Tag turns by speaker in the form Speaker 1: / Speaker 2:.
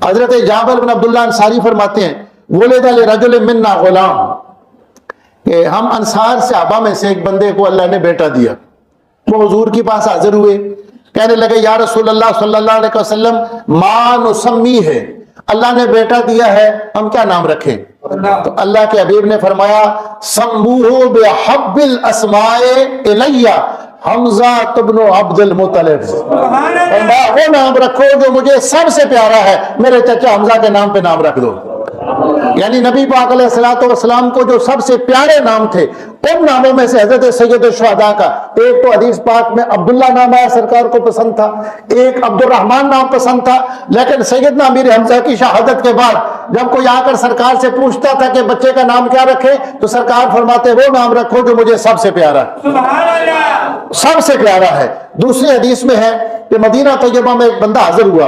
Speaker 1: हजरत जाबिर बिन अब्दुल्लाह अंसारी फरमाते हैं, वुलिदा लिरजुलिन मिन्ना गुलाम, कि हम अंसार सहाबा में से एक बंदे को अल्लाह ने बेटा दिया। वो हुजूर के पास हाजिर हुए, कहने लगे या रसूल अल्लाह सल्लल्लाहु अलैहि वसल्लम मा नुसम्मी है, अल्लाह ने बेटा दिया है, हम क्या नाम रखें? तो अल्लाह के हबीब ने फरमाया सम्बूहु बिहब्बिल अस्माए इलैया हमजा इब्न अब्दुल मुत्तलिब, वो नाम रखो जो मुझे सबसे प्यारा है, मेरे चचा हमजा के नाम पे नाम रख दो। यानी नबी पाक अलैहिस्सलाम को जो सबसे प्यारे नाम थे उन नामों में से हजरत सैयद शुहदा का एक तो हदीस पाक में अब्दुल्ला नाम आया, सरकार को पसंद था, एक अब्दुर्रहमान नाम पसंद था। लेकिन सैयदना अमीर हमजा की शहादत के बाद जब कोई आकर सरकार से पूछता था कि बच्चे का नाम क्या रखे, तो सरकार फरमाते वो नाम रखो जो मुझे सबसे प्यारा है, सबसे प्यारा है। दूसरी हदीस में है कि मदीना तैयबा में एक बंदा हाजिर हुआ,